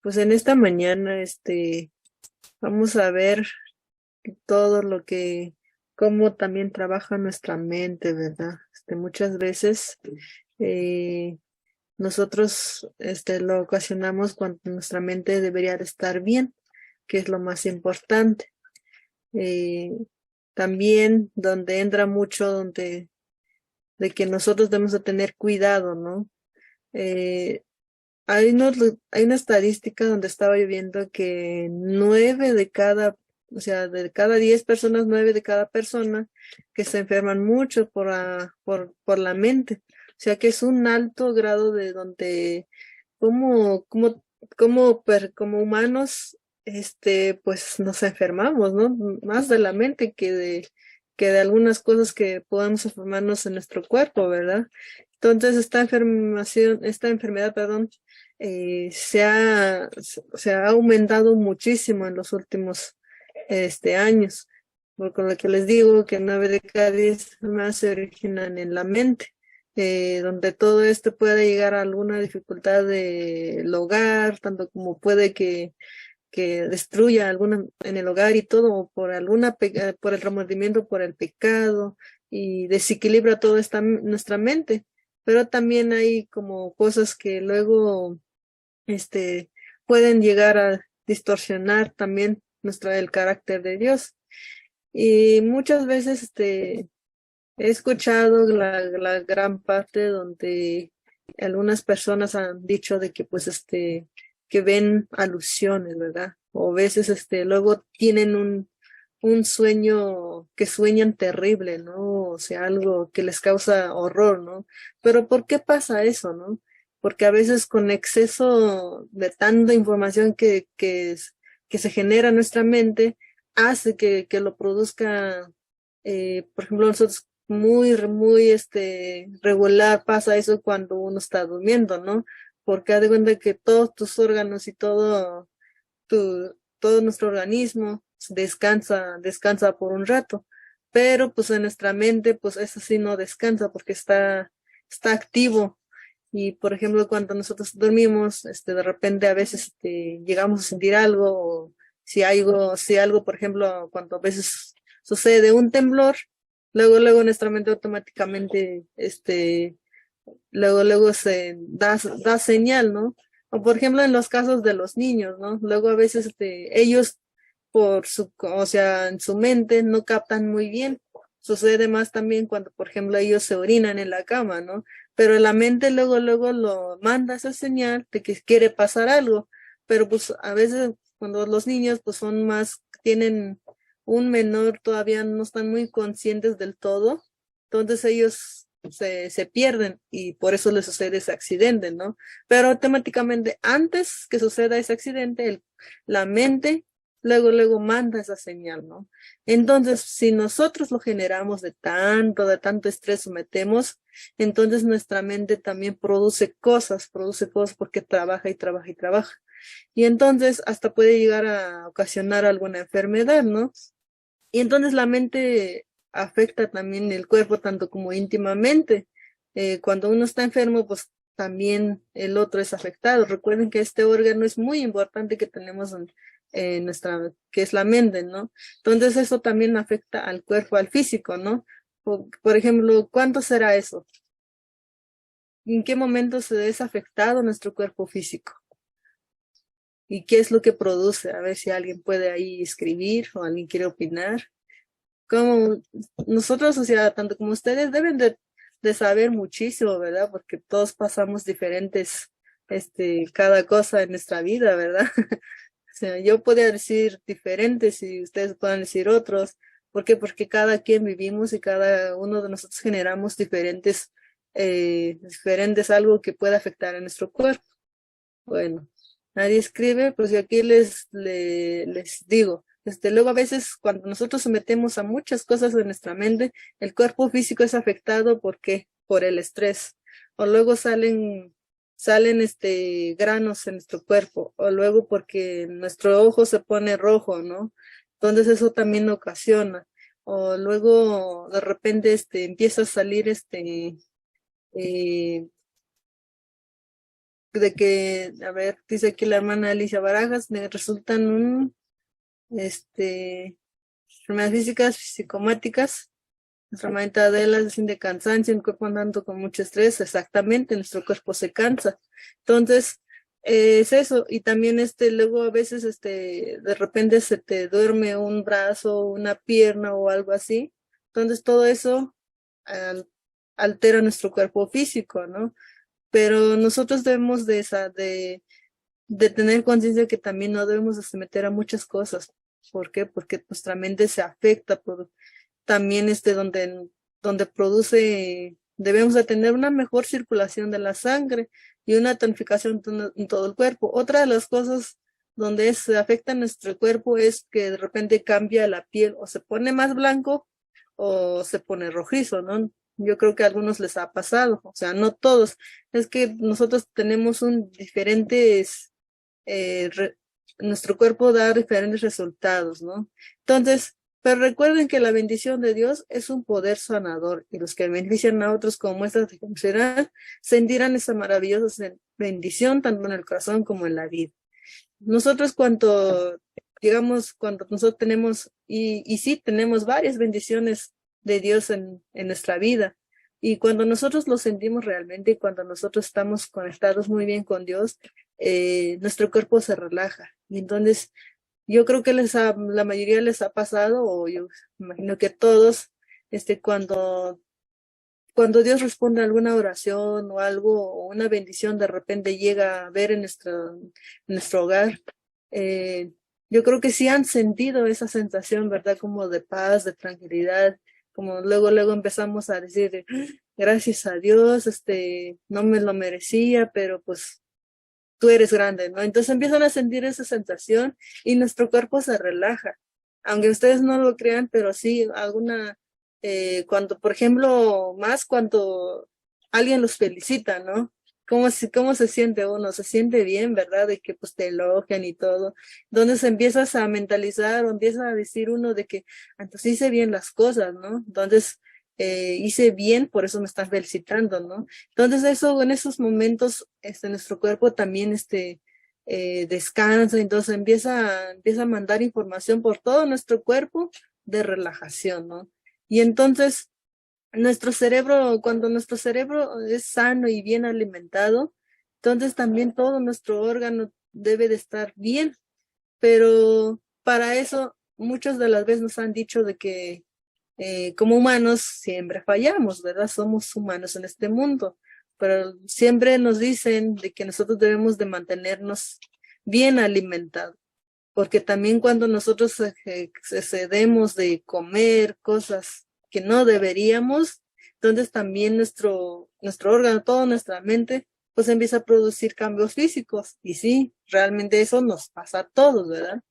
Pues en esta mañana, vamos a ver todo lo que, cómo también trabaja nuestra mente, ¿verdad? Muchas veces eh, nosotros, lo ocasionamos cuando nuestra mente debería de estar bien, que es lo más importante. Eh, También donde entra mucho, de que nosotros debemos de tener cuidado, ¿no? Eh, hay una estadística donde estaba yo viendo que 9 de cada, o sea, de cada 10 personas, 9 de cada persona que se enferman mucho por la mente. O sea que es un alto grado de donde, como, como, como humanos, pues nos enfermamos, ¿no? Más de la mente que de algunas cosas que podamos enfermarnos en nuestro cuerpo, ¿verdad? Entonces, esta enfermedad, perdón, se ha aumentado muchísimo en los últimos años, con lo que les digo que 9 de cada 10 más se originan en la mente, donde todo esto puede llegar a alguna dificultad del hogar, tanto como puede que destruya alguna en el hogar y todo, o por por el remordimiento, por el pecado, y desequilibra toda nuestra mente. Pero también hay como cosas que luego este, pueden llegar a distorsionar también el carácter de Dios. Y muchas veces he escuchado la gran parte donde algunas personas han dicho de que pues que ven alusiones, ¿verdad? O a veces luego tienen un sueño que sueñan terrible, ¿no? O sea, algo que les causa horror, ¿no? Pero ¿por qué pasa eso, no? Porque a veces con exceso de tanta información que se genera en nuestra mente, hace que lo produzca, por ejemplo, nosotros muy regular pasa eso cuando uno está durmiendo, ¿no? Porque haz de cuenta que todos tus órganos y todo nuestro organismo descansa por un rato, pero pues en nuestra mente, pues eso sí no descansa porque está activo. Y por ejemplo, cuando nosotros dormimos, de repente a veces llegamos a sentir algo, o si algo, por ejemplo, cuando a veces sucede un temblor, luego nuestra mente automáticamente, luego da señal, ¿no? O por ejemplo en los casos de los niños, ¿no? Luego a veces ellos o sea, en su mente no captan muy bien. Sucede más también cuando, por ejemplo, ellos se orinan en la cama, ¿no? Pero la mente luego lo manda esa señal de que quiere pasar algo. Pero pues a veces cuando los niños pues tienen un menor, todavía no están muy conscientes del todo, entonces ellos se pierden y por eso les sucede ese accidente, ¿no? Pero automáticamente antes que suceda ese accidente, la mente luego manda esa señal, ¿no? Entonces, si nosotros lo generamos de tanto estrés sometemos, entonces nuestra mente también produce cosas porque trabaja y trabaja y trabaja. Y entonces hasta puede llegar a ocasionar alguna enfermedad, ¿no? Y entonces la mente afecta también el cuerpo tanto como íntimamente. Cuando uno está enfermo, pues también el otro es afectado. Recuerden que este órgano es muy importante que tenemos en que es la mente, ¿no? Entonces eso también afecta al cuerpo, al físico, ¿no? Por ejemplo, ¿cuánto será eso? ¿En qué momento se es afectado nuestro cuerpo físico? ¿Y qué es lo que produce? A ver si alguien puede ahí escribir o alguien quiere opinar. Como nosotros, o sea, tanto como ustedes deben de saber muchísimo, ¿verdad? Porque todos pasamos diferentes, cada cosa en nuestra vida, ¿verdad? O sea, yo podría decir diferentes y ustedes puedan decir otros. ¿Por qué? Porque cada quien vivimos y cada uno de nosotros generamos diferentes algo que pueda afectar a nuestro cuerpo. Bueno, nadie escribe, pues yo aquí les digo, luego a veces cuando nosotros sometemos a muchas cosas en nuestra mente, el cuerpo físico es afectado, ¿por qué? Por el estrés. O luego salen granos en nuestro cuerpo, o luego porque nuestro ojo se pone rojo, ¿no? Entonces eso también ocasiona. O luego de repente empieza a salir eh, de que, a ver, dice aquí la hermana Alicia Barajas, le resultan enfermedades físicas, psicomáticas. Nuestra hermanita Adela dicen de cansancio, el cuerpo andando con mucho estrés, exactamente, nuestro cuerpo se cansa. Entonces, es eso, y también luego a veces de repente se te duerme un brazo, una pierna o algo así. Entonces todo eso al- altera nuestro cuerpo físico, ¿no? Pero nosotros debemos de tener conciencia que también no debemos de someter a muchas cosas. ¿Por qué? Porque nuestra mente se afecta por también donde produce, debemos de tener una mejor circulación de la sangre y una tonificación en todo el cuerpo. Otra de las cosas donde se afecta a nuestro cuerpo es que de repente cambia la piel o se pone más blanco o se pone rojizo, ¿no? Yo creo que a algunos les ha pasado, o sea, no todos. Es que nosotros tenemos diferentes, nuestro cuerpo da diferentes resultados, ¿no? Entonces, pero recuerden que la bendición de Dios es un poder sanador y los que benefician a otros como muestras de considerar sentirán esa maravillosa bendición tanto en el corazón como en la vida. Nosotros cuando nosotros tenemos, y sí tenemos varias bendiciones de Dios en nuestra vida, y cuando nosotros lo sentimos realmente y cuando nosotros estamos conectados muy bien con Dios, nuestro cuerpo se relaja. Y entonces yo creo que la mayoría les ha pasado, o yo imagino que todos, cuando Dios responde a alguna oración o algo, o una bendición de repente llega a ver en nuestro hogar, yo creo que sí han sentido esa sensación, ¿verdad? Como de paz, de tranquilidad, como luego empezamos a decir, gracias a Dios, no me lo merecía, pero pues tú eres grande, ¿no? Entonces empiezan a sentir esa sensación y nuestro cuerpo se relaja. Aunque ustedes no lo crean, pero sí, cuando, por ejemplo, más cuando alguien los felicita, ¿no? ¿Cómo se siente uno? Se siente bien, ¿verdad? De que pues te elogian y todo. Entonces empiezas a mentalizar o empieza a decir uno de que, entonces hice bien las cosas, ¿no? Entonces, hice bien, por eso me están felicitando, ¿no? Entonces eso, en esos momentos, nuestro cuerpo también, descansa, entonces empieza a mandar información por todo nuestro cuerpo de relajación, ¿no? Y entonces, cuando nuestro cerebro es sano y bien alimentado, entonces también todo nuestro órgano debe de estar bien, pero para eso muchas de las veces nos han dicho de que como humanos siempre fallamos, ¿verdad? Somos humanos en este mundo, pero siempre nos dicen de que nosotros debemos de mantenernos bien alimentados, porque también cuando nosotros excedemos de comer cosas que no deberíamos, entonces también nuestro órgano, toda nuestra mente, pues empieza a producir cambios físicos. Y sí, realmente eso nos pasa a todos, ¿verdad?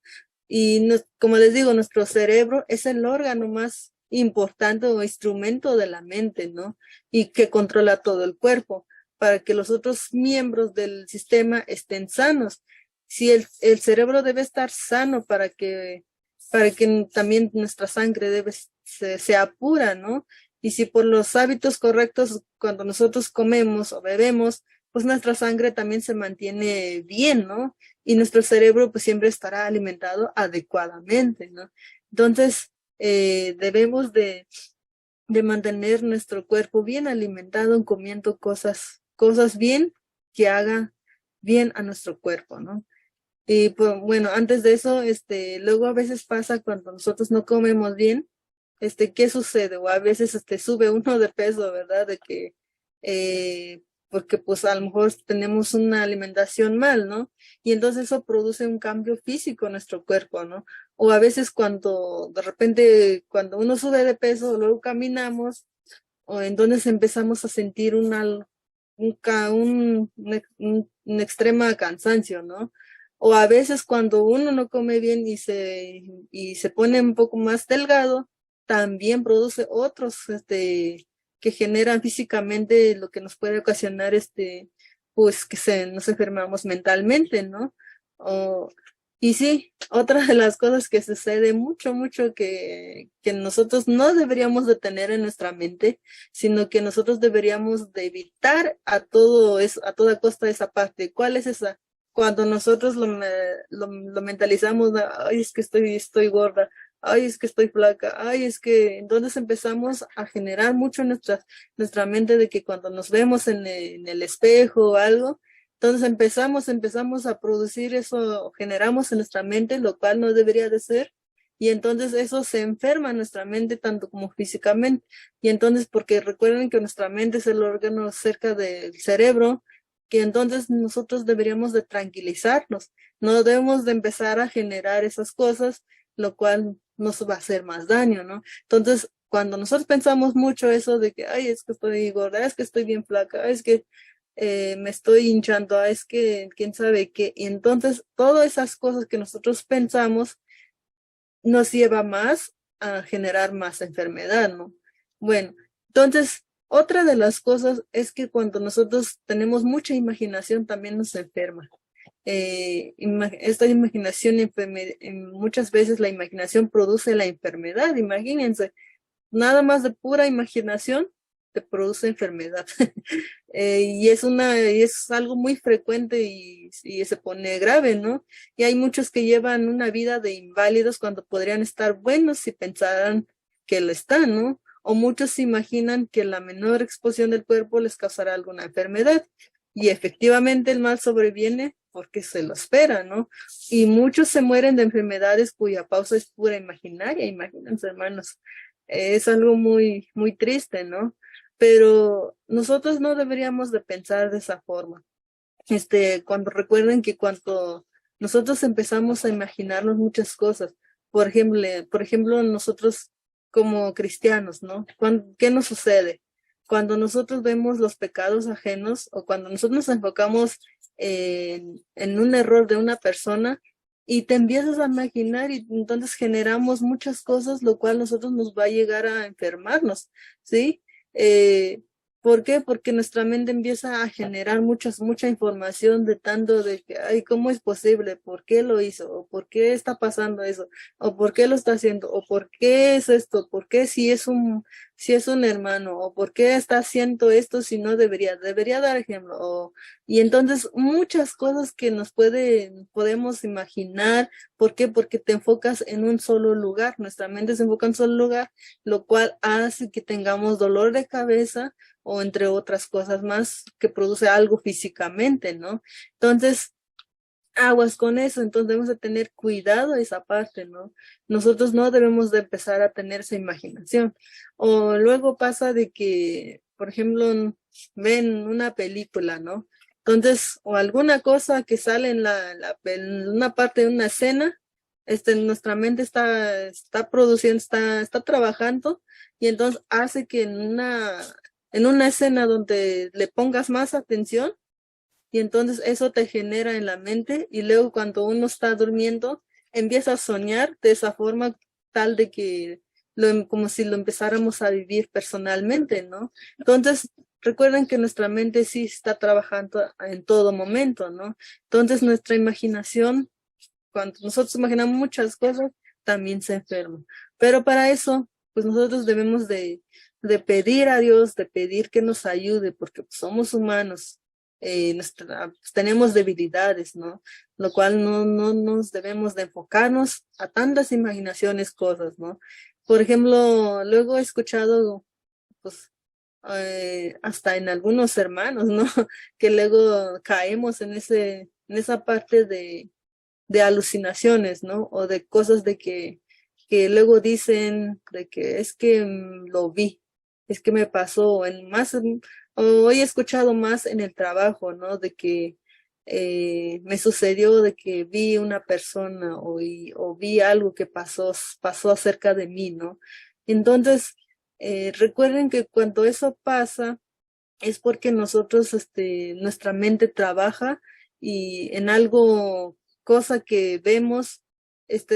Y como les digo, nuestro cerebro es el órgano más importante o instrumento de la mente, ¿no? Y que controla todo el cuerpo para que los otros miembros del sistema estén sanos. Si el cerebro debe estar sano para que también nuestra sangre sea pura, ¿no? Y si por los hábitos correctos, cuando nosotros comemos o bebemos, pues nuestra sangre también se mantiene bien, ¿no? Y nuestro cerebro pues siempre estará alimentado adecuadamente, ¿no? Entonces, debemos de mantener nuestro cuerpo bien alimentado, comiendo cosas bien que hagan bien a nuestro cuerpo, ¿no? Y pues, bueno, antes de eso, luego a veces pasa cuando nosotros no comemos bien, ¿qué sucede? O a veces, sube uno de peso, ¿verdad? Porque pues a lo mejor tenemos una alimentación mal, ¿no? Y entonces eso produce un cambio físico en nuestro cuerpo, ¿no? O a veces de repente, cuando uno sube de peso, luego caminamos, o entonces empezamos a sentir un extrema cansancio, ¿no? O a veces cuando uno no come bien y se pone un poco más delgado, también produce otros, que generan físicamente lo que nos puede ocasionar, pues que nos enfermamos mentalmente, ¿no? Y sí, otra de las cosas que sucede mucho que nosotros no deberíamos de tener en nuestra mente, sino que nosotros deberíamos de evitar a todo eso, a toda costa esa parte. ¿Cuál es esa? Cuando nosotros lo mentalizamos, de, ay, es que estoy gorda, ay, es que estoy flaca, ay, es que entonces empezamos a generar mucho en nuestra mente de que cuando nos vemos en el espejo o algo, entonces empezamos a producir eso, generamos en nuestra mente, lo cual no debería de ser, y entonces eso se enferma en nuestra mente tanto como físicamente. Y entonces, porque recuerden que nuestra mente es el órgano cerca del cerebro, que entonces nosotros deberíamos de tranquilizarnos, no debemos de empezar a generar esas cosas, lo cual nos va a hacer más daño, ¿no? Entonces, cuando nosotros pensamos mucho eso de que, ay, es que estoy gorda, es que estoy bien flaca, es que me estoy hinchando, es que quién sabe qué. Y entonces todas esas cosas que nosotros pensamos nos lleva más a generar más enfermedad, ¿no? Bueno, entonces otra de las cosas es que cuando nosotros tenemos mucha imaginación también nos enferma. Esta imaginación, muchas veces la imaginación produce la enfermedad, imagínense, nada más de pura imaginación te produce enfermedad. Y es algo muy frecuente y se pone grave, ¿no? Y hay muchos que llevan una vida de inválidos cuando podrían estar buenos si pensaran que lo están, ¿no? O muchos se imaginan que la menor exposición del cuerpo les causará alguna enfermedad. Y efectivamente el mal sobreviene porque se lo espera, ¿no? Y muchos se mueren de enfermedades cuya causa es pura imaginaria, imagínense, hermanos. Es algo muy triste, ¿no? Pero nosotros no deberíamos de pensar de esa forma. Cuando recuerden que cuando nosotros empezamos a imaginarnos muchas cosas, por ejemplo, nosotros como cristianos, ¿no? ¿Qué nos sucede? Cuando nosotros vemos los pecados ajenos o cuando nosotros nos enfocamos en un error de una persona y te empiezas a imaginar y entonces generamos muchas cosas, lo cual nosotros nos va a llegar a enfermarnos, ¿sí? Eh, ¿Por qué? Porque nuestra mente empieza a generar mucha información de tanto de que, ay, ¿cómo es posible? ¿Por qué lo hizo? ¿O por qué está pasando eso? ¿O por qué lo está haciendo? ¿O por qué es esto? ¿Por qué si es un hermano? ¿O por qué está haciendo esto si no debería dar ejemplo? Y entonces muchas cosas que podemos imaginar. ¿Por qué? Porque te enfocas en un solo lugar. Nuestra mente se enfoca en un solo lugar, lo cual hace que tengamos dolor de cabeza o entre otras cosas más que produce algo físicamente, ¿no? Entonces, aguas con eso, entonces debemos de tener cuidado de esa parte, ¿no? Nosotros no debemos de empezar a tener esa imaginación. O luego pasa de que, por ejemplo, ven una película, ¿no? Entonces, o alguna cosa que sale en una parte de una escena, nuestra mente está produciendo, está trabajando, y entonces hace que en una escena donde le pongas más atención, y entonces eso te genera en la mente y luego cuando uno está durmiendo empieza a soñar de esa forma tal de que como si lo empezáramos a vivir personalmente, ¿no? Entonces, recuerden que nuestra mente sí está trabajando en todo momento, ¿no? Entonces, nuestra imaginación, cuando nosotros imaginamos muchas cosas, también se enferma. Pero para eso, pues nosotros debemos de pedir a Dios, de pedir que nos ayude, porque pues, somos humanos, pues, tenemos debilidades, ¿no? Lo cual no nos debemos de enfocarnos a tantas imaginaciones, cosas, ¿no? Por ejemplo, luego he escuchado, pues, hasta en algunos hermanos, ¿no? Que luego caemos en esa parte de alucinaciones, ¿no? O de cosas que luego dicen de que es que lo vi, es que me pasó hoy he escuchado más en el trabajo, ¿no? De que me sucedió de que vi una persona o vi algo que pasó acerca de mí, ¿no? Entonces, recuerden que cuando eso pasa, es porque nosotros, nuestra mente trabaja y en algo, cosa que vemos,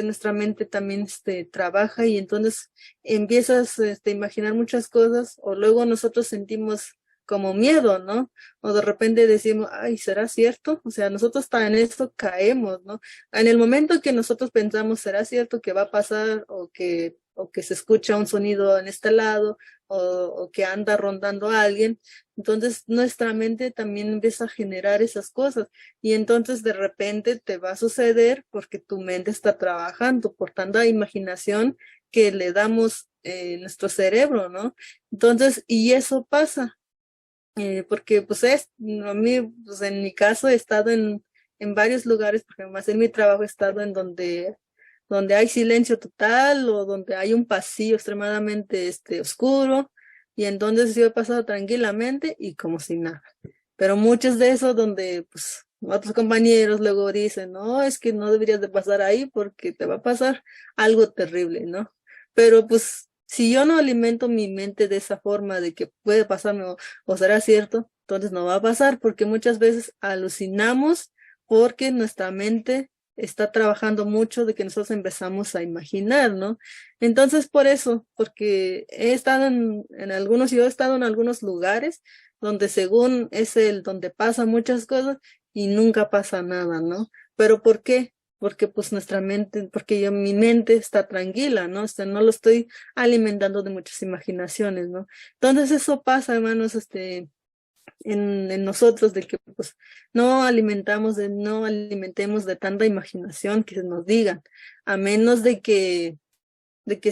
nuestra mente también, trabaja y entonces empiezas, a imaginar muchas cosas o luego nosotros sentimos como miedo, ¿no? O de repente decimos, ay, ¿será cierto? O sea, nosotros en esto caemos, ¿no? En el momento que nosotros pensamos, ¿será cierto que va a pasar o que se escucha un sonido en este lado o que anda rondando a alguien? Entonces nuestra mente también empieza a generar esas cosas y entonces de repente te va a suceder porque tu mente está trabajando por tanta imaginación que le damos nuestro cerebro, ¿no? Entonces, y eso pasa, porque pues a mí, pues en mi caso he estado en varios lugares, porque más en mi trabajo he estado en donde hay silencio total o donde hay un pasillo extremadamente oscuro y entonces yo he pasado tranquilamente y como si nada. Pero muchos de esos donde pues otros compañeros luego dicen, no, es que no deberías de pasar ahí porque te va a pasar algo terrible, ¿no? Pero pues si yo no alimento mi mente de esa forma de que puede pasarme o será cierto, entonces no va a pasar porque muchas veces alucinamos porque nuestra mente está trabajando mucho de que nosotros empezamos a imaginar, ¿no? Entonces por eso, porque he estado yo he estado en algunos lugares donde según es el donde pasan muchas cosas y nunca pasa nada, ¿no? Pero ¿por qué? Porque pues nuestra mente, mi mente está tranquila, ¿no? O sea, no lo estoy alimentando de muchas imaginaciones, ¿no? Entonces eso pasa, hermanos, en nosotros, de que pues no alimentemos de tanta imaginación que se nos digan, a menos de que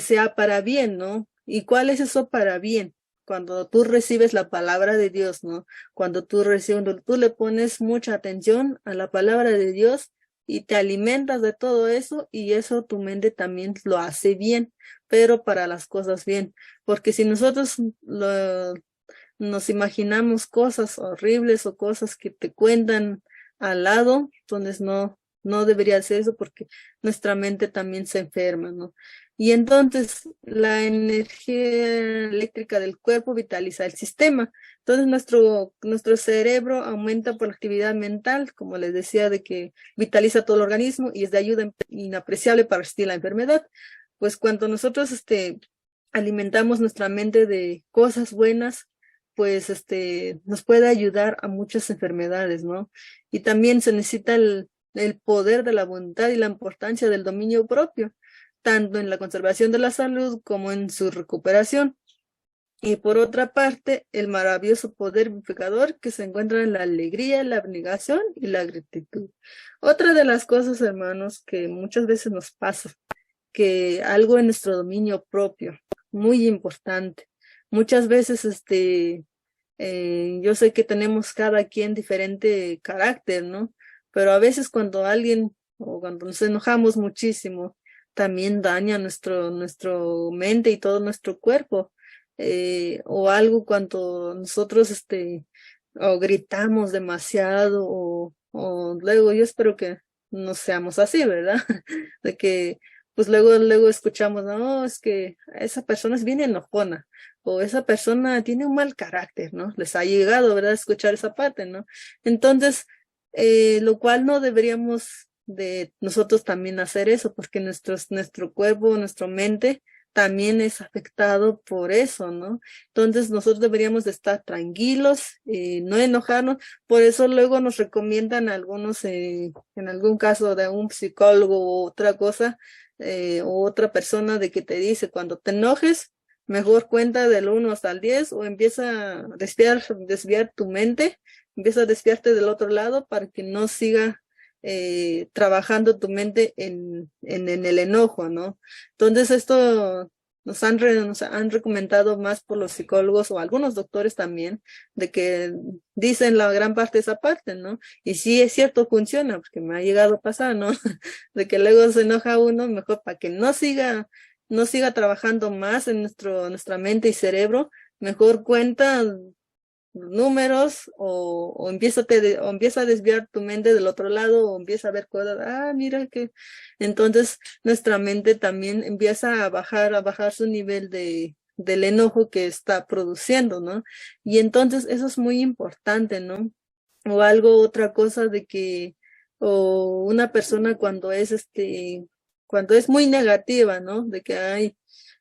sea para bien, ¿no? ¿Y cuál es eso para bien? Cuando tú recibes la palabra de Dios, ¿no? Cuando tú le pones mucha atención a la palabra de Dios y te alimentas de todo eso y eso tu mente también lo hace bien, pero para las cosas bien. Porque si nosotros nos imaginamos cosas horribles o cosas que te cuentan al lado, entonces no debería ser eso porque nuestra mente también se enferma, ¿no? Y entonces la energía eléctrica del cuerpo vitaliza el sistema. Entonces nuestro cerebro aumenta por la actividad mental, como les decía, de que vitaliza todo el organismo y es de ayuda inapreciable para resistir la enfermedad. Pues cuando nosotros alimentamos nuestra mente de cosas buenas, pues nos puede ayudar a muchas enfermedades, ¿no? Y también se necesita el poder de la voluntad y la importancia del dominio propio, tanto en la conservación de la salud como en su recuperación. Y por otra parte, el maravilloso poder vivificador que se encuentra en la alegría, la abnegación y la gratitud. Otra de las cosas, hermanos, que muchas veces nos pasa, que algo en nuestro dominio propio, muy importante. Muchas veces, yo sé que tenemos cada quien diferente carácter, ¿no? Pero a veces cuando alguien o cuando nos enojamos muchísimo, también daña nuestro mente y todo nuestro cuerpo. O algo cuando nosotros, o gritamos demasiado o luego yo espero que no seamos así, ¿verdad? De que pues luego escuchamos, no, es que esa persona es bien enojona o esa persona tiene un mal carácter, ¿no? Les ha llegado, ¿verdad? Escuchar esa parte, ¿no? Entonces, lo cual no deberíamos de nosotros también hacer eso, porque nuestro cuerpo, nuestra mente también es afectado por eso, ¿no? Entonces nosotros deberíamos de estar tranquilos, no enojarnos, por eso luego nos recomiendan algunos, en algún caso de un psicólogo u otra cosa, o otra persona de que te dice, cuando te enojes, mejor cuenta del 1 hasta el 10 o empieza a desviar tu mente, empieza a desviarte del otro lado para que no siga trabajando tu mente en el enojo, ¿no? Entonces esto nos han recomendado más por los psicólogos o algunos doctores también, de que dicen la gran parte de esa parte, ¿no? Y sí es cierto, funciona, porque me ha llegado a pasar, ¿no? De que luego se enoja uno, mejor para que no siga trabajando más en nuestra mente y cerebro, mejor cuenta números o empieza a desviar tu mente del otro lado o empieza a ver cosas, mira que entonces nuestra mente también empieza a bajar su nivel del enojo que está produciendo, ¿no? Y entonces eso es muy importante, ¿no? O algo, otra cosa de que, o una persona cuando es muy negativa, ¿no? De que,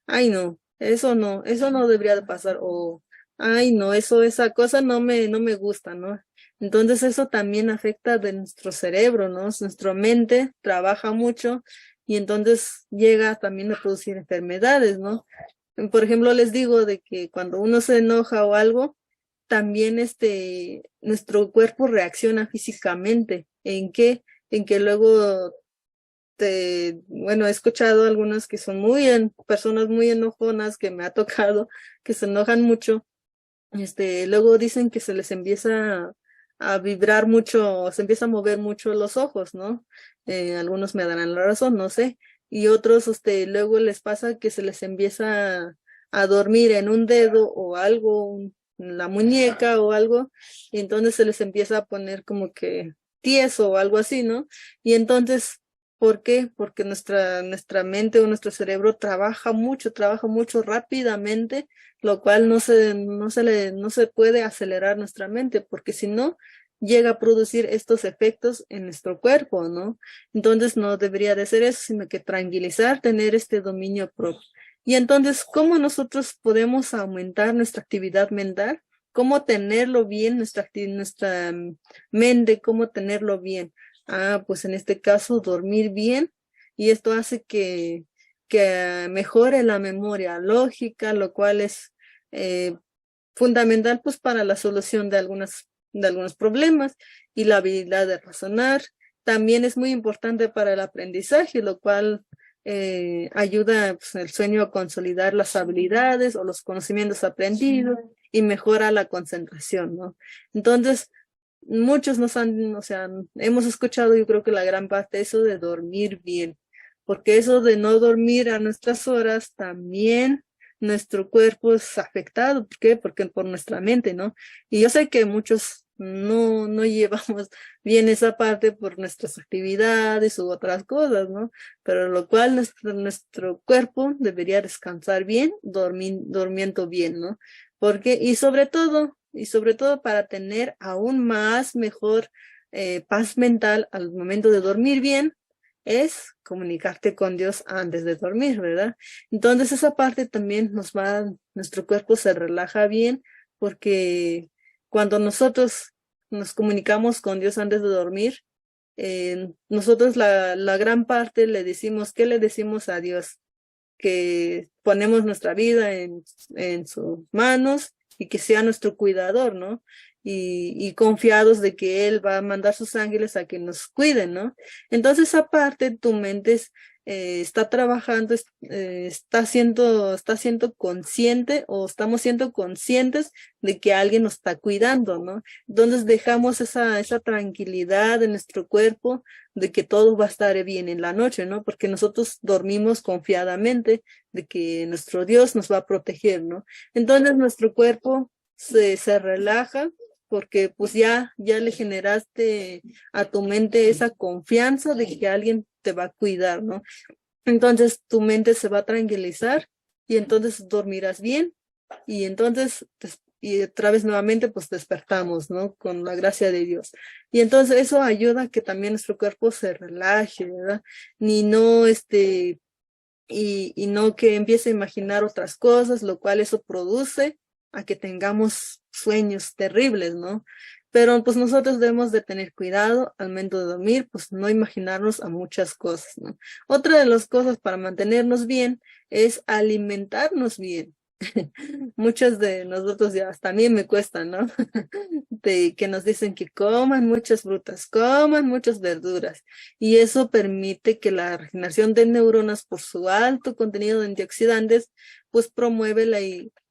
ay, no, eso no debería de pasar, ay, no, esa cosa no me gusta, ¿no? Entonces eso también afecta de nuestro cerebro, ¿no? Nuestra mente trabaja mucho y entonces llega también a producir enfermedades, ¿no? Por ejemplo, les digo de que cuando uno se enoja o algo, también nuestro cuerpo reacciona físicamente. ¿En qué? En que luego bueno, he escuchado algunas que son personas muy enojonas que me ha tocado, que se enojan mucho. Luego dicen que se les empieza a vibrar mucho, se empieza a mover mucho los ojos, ¿no? Algunos me darán la razón, no sé. Y otros, luego les pasa que se les empieza a dormir en un dedo o algo, en la muñeca o algo, y entonces se les empieza a poner como que tieso o algo así, ¿no? Y entonces, ¿por qué? Porque nuestra mente o nuestro cerebro trabaja mucho rápidamente, lo cual no se puede acelerar nuestra mente, porque si no, llega a producir estos efectos en nuestro cuerpo, ¿no? Entonces no debería de ser eso, sino que tranquilizar, tener este dominio propio. Y entonces, ¿cómo nosotros podemos aumentar nuestra actividad mental? ¿Cómo tenerlo bien, nuestra mente, cómo tenerlo bien? Ah, pues en este caso, dormir bien, y esto hace que mejore la memoria lógica, lo cual es eh, fundamental pues para la solución de algunos problemas, y la habilidad de razonar. También es muy importante para el aprendizaje, lo cual ayuda pues, el sueño a consolidar las habilidades o los conocimientos aprendidos y mejora la concentración, ¿no? Entonces, muchos o sea, hemos escuchado, yo creo que la gran parte, eso de dormir bien, porque eso de no dormir a nuestras horas también nuestro cuerpo es afectado. ¿Por qué? Porque por nuestra mente, ¿no? Y yo sé que muchos no llevamos bien esa parte por nuestras actividades u otras cosas, ¿no? Pero lo cual nuestro cuerpo debería descansar bien, durmiendo bien, ¿no? Porque, y sobre todo para tener aún más mejor paz mental al momento de dormir bien, es comunicarte con Dios antes de dormir, ¿verdad? Entonces esa parte también nuestro cuerpo se relaja bien, porque cuando nosotros nos comunicamos con Dios antes de dormir, nosotros la gran parte ¿qué le decimos a Dios? Que ponemos nuestra vida en sus manos y que sea nuestro cuidador, ¿no? Y confiados de que Él va a mandar sus ángeles a que nos cuiden, ¿no? Entonces, aparte, tu mente está trabajando, está siendo consciente, o estamos siendo conscientes de que alguien nos está cuidando, ¿no? Entonces dejamos esa tranquilidad en nuestro cuerpo de que todo va a estar bien en la noche, ¿no? Porque nosotros dormimos confiadamente de que nuestro Dios nos va a proteger, ¿no? Entonces nuestro cuerpo se relaja, porque pues ya le generaste a tu mente esa confianza de que alguien te va a cuidar, ¿no? Entonces tu mente se va a tranquilizar y entonces dormirás bien, y entonces y otra vez nuevamente pues despertamos, ¿no? Con la gracia de Dios. Y entonces eso ayuda a que también nuestro cuerpo se relaje, ¿verdad? Ni no y no que empiece a imaginar otras cosas, lo cual eso produce a que tengamos sueños terribles, ¿no? Pero pues nosotros debemos de tener cuidado al momento de dormir, pues no imaginarnos a muchas cosas, ¿no? Otra de las cosas para mantenernos bien es alimentarnos bien. Muchos de nosotros ya, hasta a mí me cuesta, ¿no? De que nos dicen que coman muchas frutas, coman muchas verduras, y eso permite que la regeneración de neuronas, por su alto contenido de antioxidantes, pues promueve la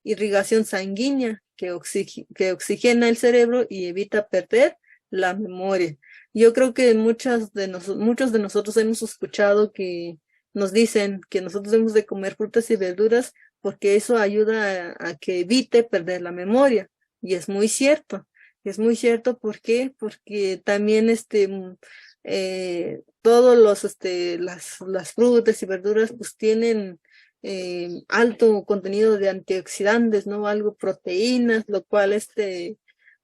irrigación sanguínea que oxigena el cerebro y evita perder la memoria. Yo creo que muchos de nosotros hemos escuchado que nos dicen que nosotros debemos de comer frutas y verduras porque eso ayuda a que evite perder la memoria. Y es muy cierto. Es muy cierto. ¿Por qué? Porque también todos las frutas y verduras pues tienen alto contenido de antioxidantes, ¿no? Algo proteínas, lo cual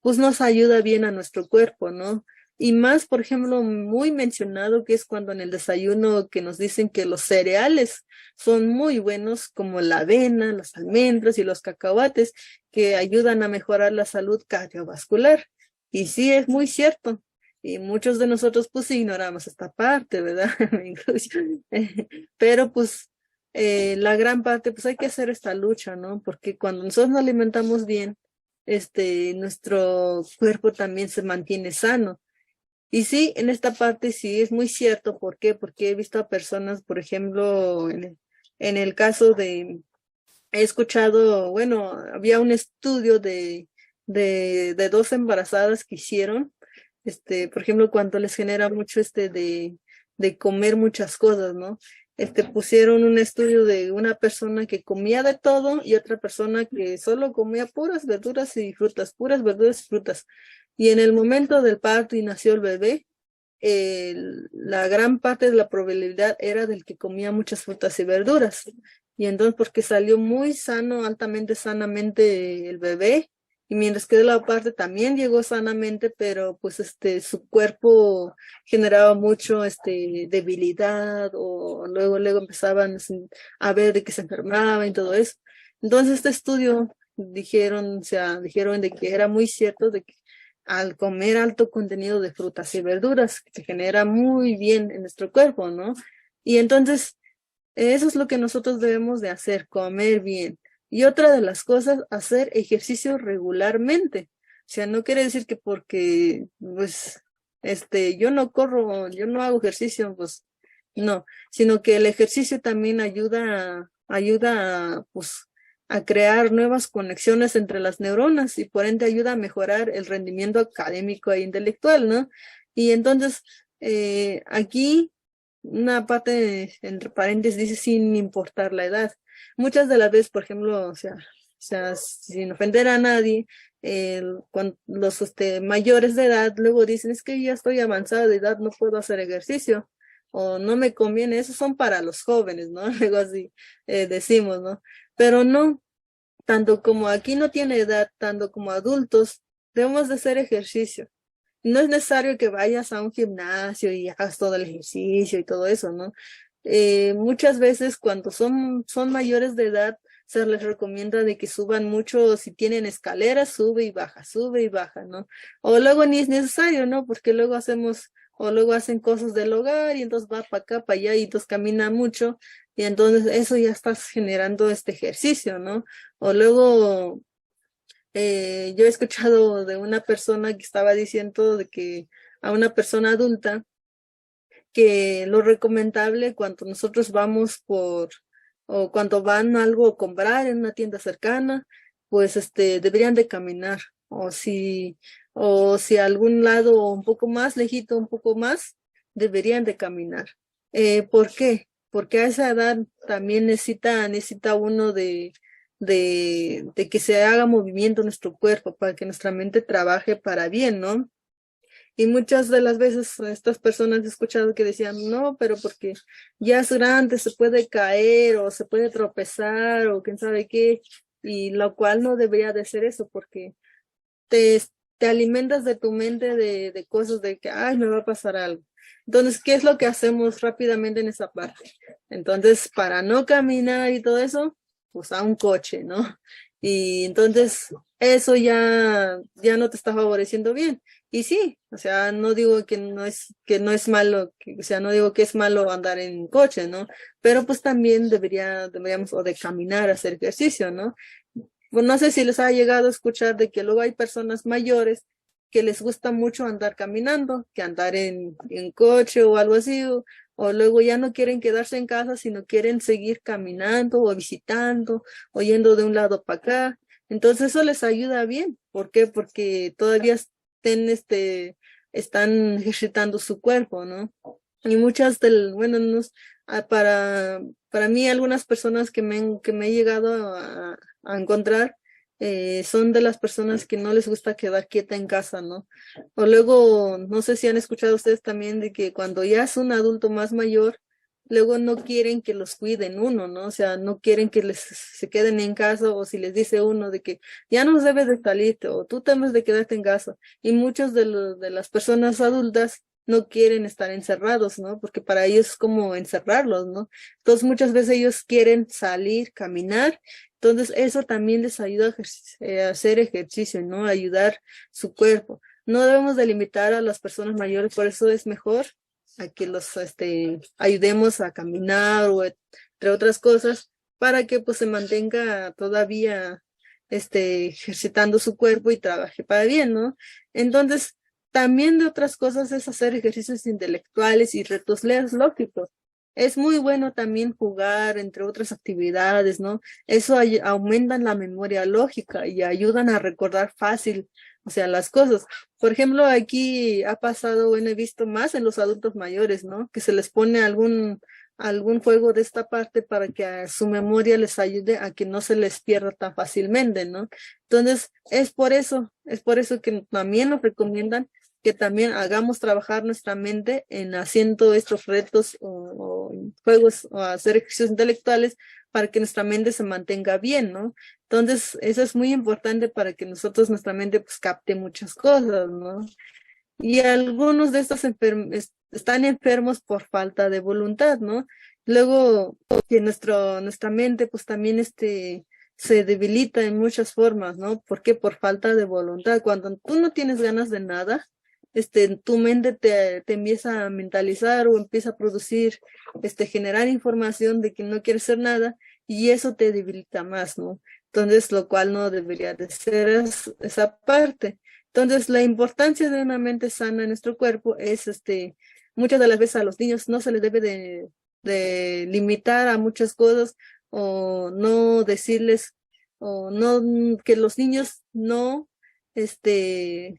pues nos ayuda bien a nuestro cuerpo, ¿no? Y más, por ejemplo, muy mencionado que es cuando en el desayuno que nos dicen que los cereales son muy buenos, como la avena, las almendras y los cacahuates, que ayudan a mejorar la salud cardiovascular. Y sí, es muy cierto. Y muchos de nosotros pues ignoramos esta parte, ¿verdad? Me incluyo. Pero pues la gran parte, pues hay que hacer esta lucha, ¿no? Porque cuando nosotros nos alimentamos bien, nuestro cuerpo también se mantiene sano. Y sí, en esta parte sí es muy cierto. ¿Por qué? Porque he visto a personas, por ejemplo, en el caso de, he escuchado, bueno, había un estudio de dos embarazadas que hicieron, por ejemplo, cuando les genera mucho de comer muchas cosas, ¿no? Pusieron un estudio de una persona que comía de todo y otra persona que solo comía puras verduras y frutas, puras verduras y frutas. Y en el momento del parto y nació el bebé, la gran parte de la probabilidad era del que comía muchas frutas y verduras. Y entonces porque salió muy sano, altamente sanamente el bebé, y mientras que de la parte también llegó sanamente, pero pues su cuerpo generaba mucho debilidad, o luego empezaban a ver de que se enfermaba y todo eso. Entonces este estudio dijeron, o sea, dijeron de que era muy cierto de que al comer alto contenido de frutas y verduras, que se genera muy bien en nuestro cuerpo, ¿no? Y entonces, eso es lo que nosotros debemos de hacer, comer bien. Y otra de las cosas, hacer ejercicio regularmente. O sea, no quiere decir que porque, pues, yo no corro, yo no hago ejercicio, pues, no, sino que el ejercicio también ayuda, pues, a crear nuevas conexiones entre las neuronas y por ende ayuda a mejorar el rendimiento académico e intelectual, ¿no? Y entonces, aquí una parte, entre paréntesis, dice sin importar la edad. Muchas de las veces, por ejemplo, o sea, sin ofender a nadie, cuando los mayores de edad luego dicen, es que ya estoy avanzada de edad, no puedo hacer ejercicio, o no me conviene, esos son para los jóvenes, ¿no? Luego así decimos, ¿no? Pero no, tanto como aquí no tiene edad, tanto como adultos, debemos de hacer ejercicio. No es necesario que vayas a un gimnasio y hagas todo el ejercicio y todo eso, ¿no? Muchas veces cuando son mayores de edad, se les recomienda de que suban mucho, si tienen escaleras, sube y baja, ¿no? O luego ni es necesario, ¿no? Porque luego o luego hacen cosas del hogar y entonces va para acá, para allá y entonces camina mucho y entonces eso ya estás generando este ejercicio, ¿no? O luego yo he escuchado de una persona que estaba diciendo de que a una persona adulta que lo recomendable cuando nosotros vamos o cuando van algo a comprar en una tienda cercana, pues deberían de caminar. O si a algún lado un poco más lejito, un poco más, deberían de caminar. ¿Por qué? Porque a esa edad también necesita uno de que se haga movimiento en nuestro cuerpo para que nuestra mente trabaje para bien, ¿no? Y muchas de las veces estas personas he escuchado que decían, no, pero porque ya es grande, se puede caer o se puede tropezar o quién sabe qué, y lo cual no debería de ser eso, porque te, te alimentas de tu mente de cosas de que, ay, me va a pasar algo. Entonces, ¿qué es lo que hacemos rápidamente en esa parte? Entonces, para no caminar y todo eso, pues a un coche, ¿no? Y entonces, eso ya no te está favoreciendo bien. Y sí, o sea, no digo que no es malo, o sea, no digo que es malo andar en coche, ¿no? Pero pues también deberíamos o de caminar, hacer ejercicio, ¿no? Pues no sé si les ha llegado a escuchar de que luego hay personas mayores que les gusta mucho andar caminando, que andar en coche o algo así, o luego ya no quieren quedarse en casa, sino quieren seguir caminando o visitando, o yendo de un lado para acá. Entonces eso les ayuda bien. ¿Por qué? Porque todavía están ejercitando su cuerpo, ¿no? Y muchas bueno, para mí algunas personas que me he llegado a encontrar son de las personas que no les gusta quedar quieta en casa, ¿no? O luego, no sé si han escuchado ustedes también de que cuando ya es un adulto más mayor, luego no quieren que los cuiden uno, ¿no? O sea, no quieren que se queden en casa, o si les dice uno de que ya no debes de salirte o tú debes de quedarte en casa. Y muchos de las personas adultas no quieren estar encerrados, ¿no? Porque para ellos es como encerrarlos, ¿no? Entonces muchas veces ellos quieren salir, caminar. Entonces eso también les ayuda a hacer ejercicio, ¿no? A ayudar su cuerpo. No debemos de limitar a las personas mayores, por eso es mejor a que los ayudemos a caminar o entre otras cosas, para que pues se mantenga todavía ejercitando su cuerpo y trabaje para bien, ¿no? Entonces, también de otras cosas es hacer ejercicios intelectuales y retos lógicos. Es muy bueno también jugar, entre otras actividades, ¿no? Eso aumentan la memoria lógica y ayudan a recordar fácil, o sea, las cosas. Por ejemplo, aquí ha pasado, bueno, he visto más en los adultos mayores, ¿no? Que se les pone algún juego de esta parte para que a su memoria les ayude a que no se les pierda tan fácilmente, ¿no? Entonces, es por eso que también nos recomiendan que también hagamos trabajar nuestra mente en haciendo estos retos o juegos o hacer ejercicios intelectuales para que nuestra mente se mantenga bien, ¿no? Entonces, eso es muy importante para que nuestra mente pues capte muchas cosas, ¿no? Y algunos de estos están enfermos por falta de voluntad, ¿no? Luego, que nuestra mente pues también se debilita en muchas formas, ¿no? ¿Por qué? Por falta de voluntad. Cuando tú no tienes ganas de nada, tu mente te empieza a mentalizar o empieza a producir, generar información de que no quieres hacer nada y eso te debilita más, ¿no? Entonces, lo cual no debería de ser esa parte. Entonces, la importancia de una mente sana en nuestro cuerpo es, muchas de las veces a los niños no se les debe de limitar a muchas cosas o no decirles, o no, que los niños no,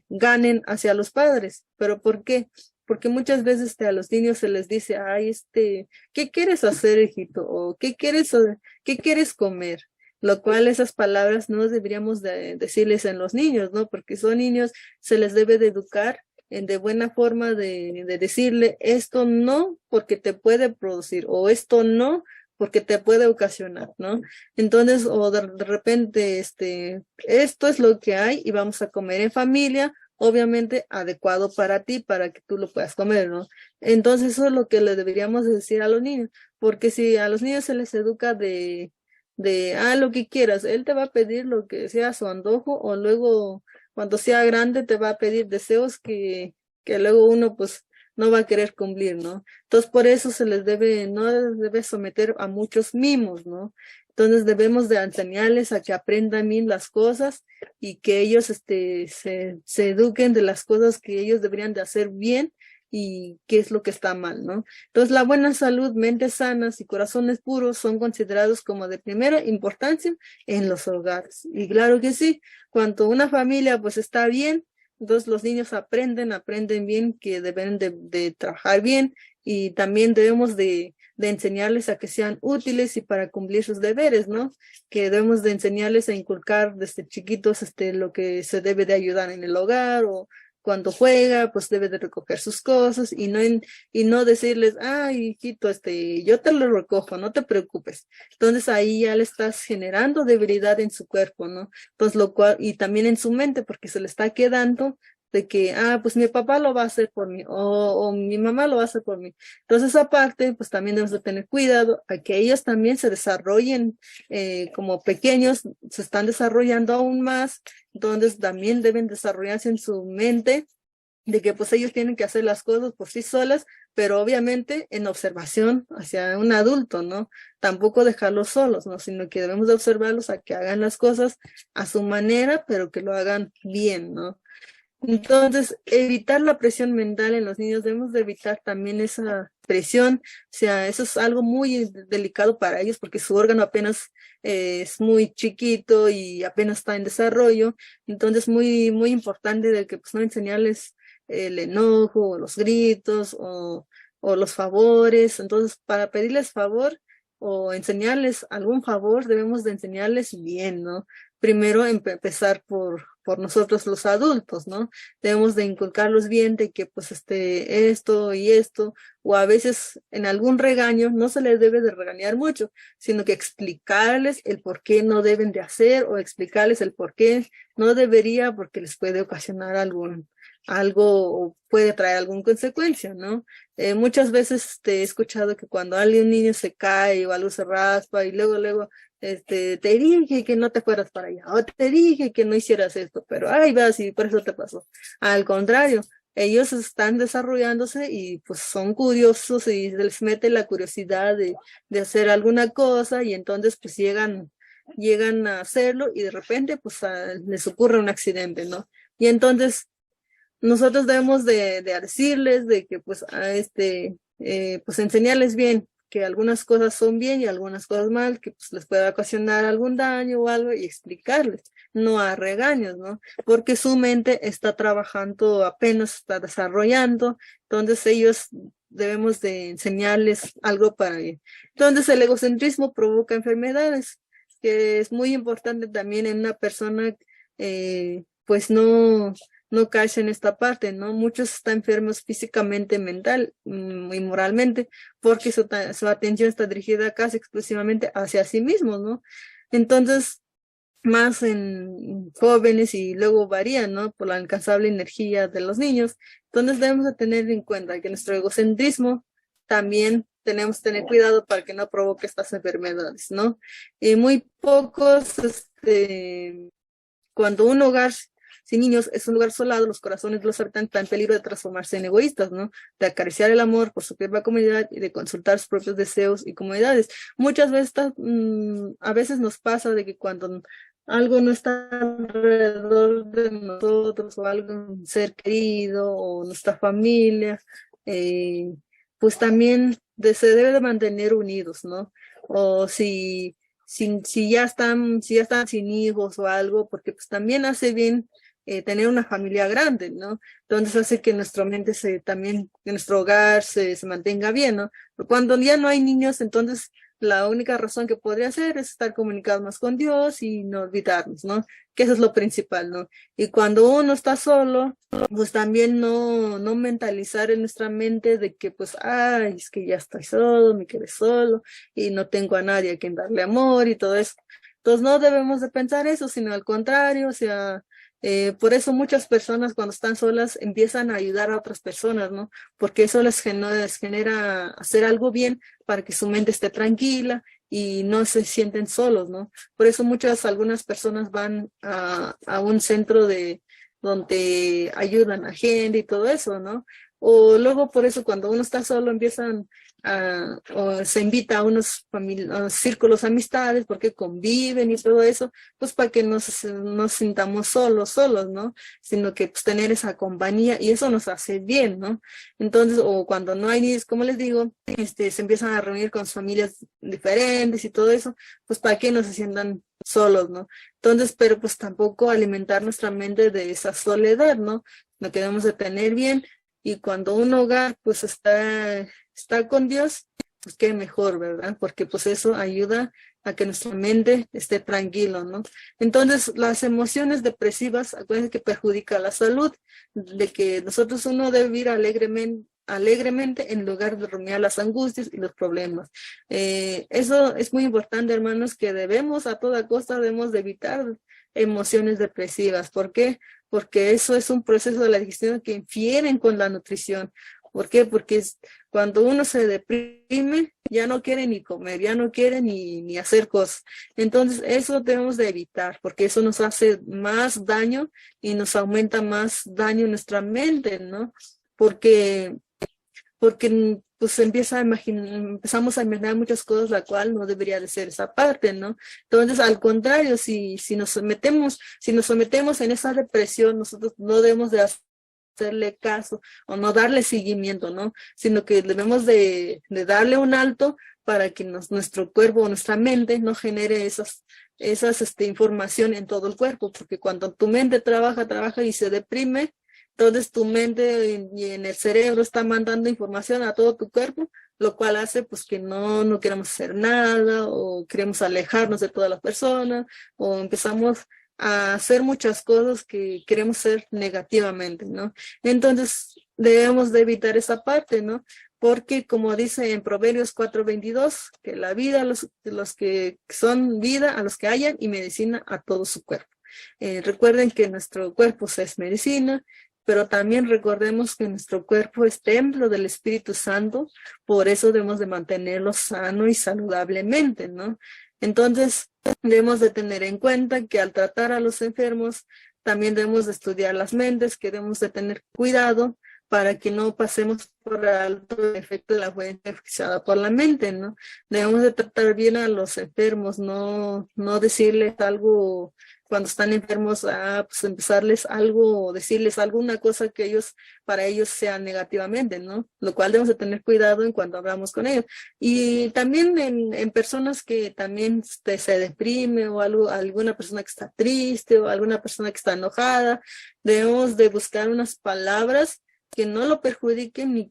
ganen hacia los padres. ¿Pero por qué? Porque muchas veces a los niños se les dice, ay, ¿qué quieres hacer, hijito? O qué quieres comer? Lo cual esas palabras no deberíamos de decirles en los niños, ¿no? Porque son niños, se les debe de educar de buena forma de decirle esto no porque te puede producir o esto no porque te puede ocasionar, ¿no? Entonces, o de repente, esto es lo que hay y vamos a comer en familia, obviamente adecuado para ti, para que tú lo puedas comer, ¿no? Entonces, eso es lo que le deberíamos decir a los niños, porque si a los niños se les educa lo que quieras, él te va a pedir lo que sea su antojo o luego cuando sea grande te va a pedir deseos que luego uno pues no va a querer cumplir, ¿no? Entonces por eso no debe someter a muchos mimos, ¿no? Entonces debemos de enseñarles a que aprendan bien las cosas y que ellos se eduquen de las cosas que ellos deberían de hacer bien y qué es lo que está mal, ¿no? Entonces, la buena salud, mentes sanas y corazones puros son considerados como de primera importancia en los hogares. Y claro que sí, cuando una familia pues está bien, entonces los niños aprenden bien que deben de trabajar bien y también debemos de enseñarles a que sean útiles y para cumplir sus deberes, ¿no? Que debemos de enseñarles a inculcar desde chiquitos lo que se debe de ayudar en el hogar o cuando juega, pues debe de recoger sus cosas y no decirles, ay, hijito, yo te lo recojo, no te preocupes. Entonces ahí ya le estás generando debilidad en su cuerpo, ¿no? Entonces lo cual, y también en su mente, porque se le está quedando de que, pues mi papá lo va a hacer por mí, o mi mamá lo va a hacer por mí. Entonces esa parte, pues también debemos de tener cuidado a que ellos también se desarrollen como pequeños, se están desarrollando aún más, entonces también deben desarrollarse en su mente de que pues ellos tienen que hacer las cosas por sí solas, pero obviamente en observación hacia un adulto, ¿no? Tampoco dejarlos solos, ¿no? Sino que debemos de observarlos a que hagan las cosas a su manera, pero que lo hagan bien, ¿no? Entonces, evitar la presión mental en los niños, debemos de evitar también esa presión, o sea, eso es algo muy delicado para ellos porque su órgano apenas es muy chiquito y apenas está en desarrollo, entonces muy importante de que pues no enseñarles el enojo, o los gritos o los favores, entonces para pedirles favor o enseñarles algún favor debemos de enseñarles bien, ¿no? Primero empezar por por nosotros los adultos, ¿no? Debemos de inculcarlos bien de que pues esto y esto, o a veces en algún regaño no se les debe de regañar mucho, sino que explicarles el por qué no deben de hacer o explicarles el por qué no debería porque les puede ocasionar algo o puede traer alguna consecuencia, ¿no? Muchas veces he escuchado que cuando un niño se cae o algo se raspa y luego, te dije que no te fueras para allá, o te dije que no hicieras esto, pero ahí vas y por eso te pasó. Al contrario, ellos están desarrollándose y pues son curiosos y les mete la curiosidad de hacer alguna cosa y entonces pues llegan a hacerlo y de repente pues les ocurre un accidente, ¿no? Y entonces nosotros debemos de decirles de que pues pues enseñarles bien que algunas cosas son bien y algunas cosas mal, que pues les pueda ocasionar algún daño o algo y explicarles, no a regaños, ¿no? Porque su mente está trabajando, apenas está desarrollando, entonces ellos debemos de enseñarles algo para bien. Entonces el egocentrismo provoca enfermedades, que es muy importante también en una persona, pues no cae en esta parte, ¿no? Muchos están enfermos físicamente, mental y moralmente, porque su atención está dirigida casi exclusivamente hacia sí mismos, ¿no? Entonces, más en jóvenes y luego varían, ¿no? Por la incansable energía de los niños. Entonces debemos de tener en cuenta que nuestro egocentrismo también tenemos que tener cuidado para que no provoque estas enfermedades, ¿no? Y muy pocos, cuando un hogar sin niños es un lugar solado, los corazones de los habitantes están en peligro de transformarse en egoístas, ¿no? De acariciar el amor por su propia comunidad y de consultar sus propios deseos y comodidades. Muchas veces, a veces nos pasa de que cuando algo no está alrededor de nosotros o algo, un ser querido o nuestra familia, pues también se debe de mantener unidos, ¿no? O si ya están sin hijos o algo, porque pues también hace bien tener una familia grande, ¿no? Entonces hace que nuestra mente también, que nuestro hogar se mantenga bien, ¿no? Pero cuando ya no hay niños, entonces la única razón que podría hacer es estar comunicados más con Dios y no olvidarnos, ¿no? Que eso es lo principal, ¿no? Y cuando uno está solo, pues también no mentalizar en nuestra mente de que pues, ay, es que ya estoy solo, me quedé solo y no tengo a nadie a quien darle amor y todo eso. Entonces no debemos de pensar eso, sino al contrario, o sea, por eso muchas personas cuando están solas empiezan a ayudar a otras personas, ¿no? Porque eso les genera hacer algo bien para que su mente esté tranquila y no se sienten solos, ¿no? Por eso algunas personas van a un centro donde ayudan a gente y todo eso, ¿no? O luego por eso cuando uno está solo o se invita a a círculos amistades porque conviven y todo eso, pues para que no nos sintamos solos, ¿no? Sino que pues tener esa compañía y eso nos hace bien, ¿no? Entonces, o cuando no hay niños, como les digo, se empiezan a reunir con familias diferentes y todo eso, pues para que no se sientan solos, ¿no? Entonces, pero pues tampoco alimentar nuestra mente de esa soledad, ¿no? Lo que debemos de tener bien y cuando un hogar pues está con Dios, pues qué mejor, ¿verdad? Porque pues eso ayuda a que nuestra mente esté tranquilo, ¿no? Entonces, las emociones depresivas, acuérdense que perjudica la salud, de que uno debe vivir alegremente en lugar de rumiar las angustias y los problemas. Eso es muy importante, hermanos, que a toda costa debemos de evitar emociones depresivas. ¿Por qué? Porque eso es un proceso de la digestión que infieren con la nutrición. ¿Por qué? Porque cuando uno se deprime, ya no quiere ni comer, ya no quiere ni hacer cosas. Entonces, eso debemos de evitar, porque eso nos hace más daño y nos aumenta más daño en nuestra mente, ¿no? Porque pues empezamos a imaginar muchas cosas, la cual no debería de ser esa parte, ¿no? Entonces, al contrario, si nos sometemos en esa depresión, nosotros no debemos de hacerle caso o no darle seguimiento, ¿no? Sino que debemos de darle un alto para que nuestro cuerpo o nuestra mente no genere esas información en todo el cuerpo, porque cuando tu mente trabaja y se deprime, entonces tu mente y en el cerebro está mandando información a todo tu cuerpo, lo cual hace pues que no queremos hacer nada o queremos alejarnos de todas las personas o empezamos a hacer muchas cosas que queremos hacer negativamente, ¿no? Entonces debemos de evitar esa parte, ¿no? Porque como dice en Proverbios 4:22, que la vida, los que son vida a los que hayan y medicina a todo su cuerpo. Recuerden que nuestro cuerpo es medicina, pero también recordemos que nuestro cuerpo es templo del Espíritu Santo, por eso debemos de mantenerlo sano y saludablemente, ¿no? Entonces, debemos de tener en cuenta que al tratar a los enfermos, también debemos de estudiar las mentes, que debemos de tener cuidado para que no pasemos por alto el efecto de la fuente fixada por la mente, ¿no? Debemos de tratar bien a los enfermos, no decirles algo cuando están enfermos, pues empezarles algo, decirles alguna cosa que para ellos sea negativamente, ¿no? Lo cual debemos de tener cuidado en cuanto hablamos con ellos. Y también en personas que también se deprime o alguna persona que está triste o alguna persona que está enojada, debemos de buscar unas palabras que no lo perjudiquen ni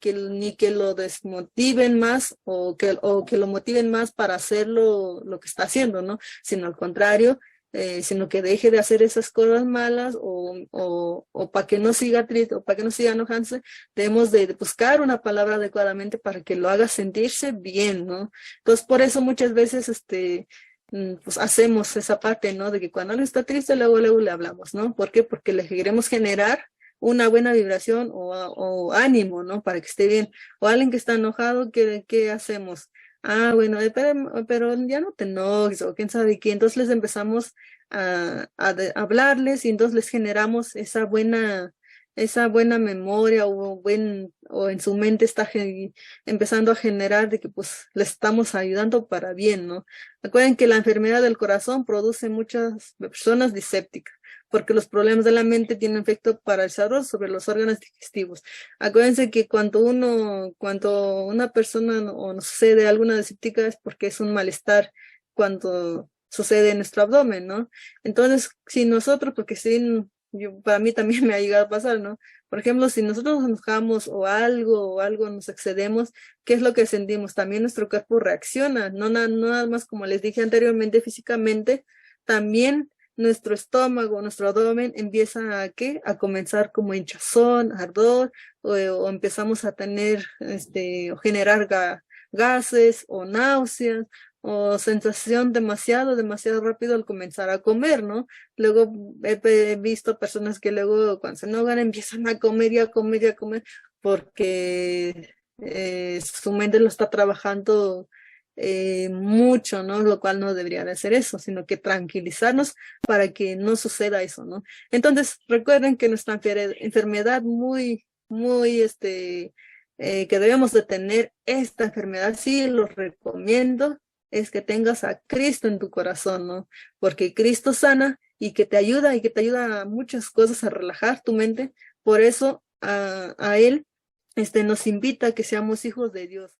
que lo desmotiven más o que lo motiven más para hacer lo que está haciendo, ¿no? Sino al contrario, sino que deje de hacer esas cosas malas o para que no siga triste o para que no siga enojándose, debemos de buscar una palabra adecuadamente para que lo haga sentirse bien, ¿no? Entonces, por eso muchas veces, pues hacemos esa parte, ¿no? De que cuando alguien está triste, luego le hablamos, ¿no? ¿Por qué? Porque le queremos generar una buena vibración o ánimo, ¿no? Para que esté bien. O alguien que está enojado, ¿qué hacemos? Bueno, pero ya no te enojes, o quién sabe qué. Entonces les empezamos a hablarles y entonces les generamos esa buena memoria o en su mente está empezando a generar de que pues les estamos ayudando para bien, ¿no? Recuerden que la enfermedad del corazón produce muchas personas disépticas, porque los problemas de la mente tienen efecto paralizador sobre los órganos digestivos. Acuérdense que cuando una persona o nos sucede alguna diséptica es porque es un malestar cuando sucede en nuestro abdomen, ¿no? Entonces, si nosotros, porque sí, para mí también me ha llegado a pasar, ¿no? Por ejemplo, si nosotros nos enojamos o algo nos excedemos, ¿qué es lo que sentimos? También nuestro cuerpo reacciona, no nada más como les dije anteriormente físicamente, también nuestro estómago, nuestro abdomen empieza a comenzar como hinchazón, ardor, o empezamos a tener, o generar gases o náuseas o sensación demasiado rápido al comenzar a comer, ¿no? Luego he visto personas que luego cuando se enojan empiezan a comer y a comer y a comer porque su mente lo está trabajando mucho, ¿no? Lo cual no debería de hacer eso, sino que tranquilizarnos para que no suceda eso, ¿no? Entonces, recuerden que nuestra enfermedad que debemos de tener esta enfermedad, sí, lo recomiendo, es que tengas a Cristo en tu corazón, ¿no? Porque Cristo sana y que te ayuda a muchas cosas a relajar tu mente, por eso a Él nos invita a que seamos hijos de Dios.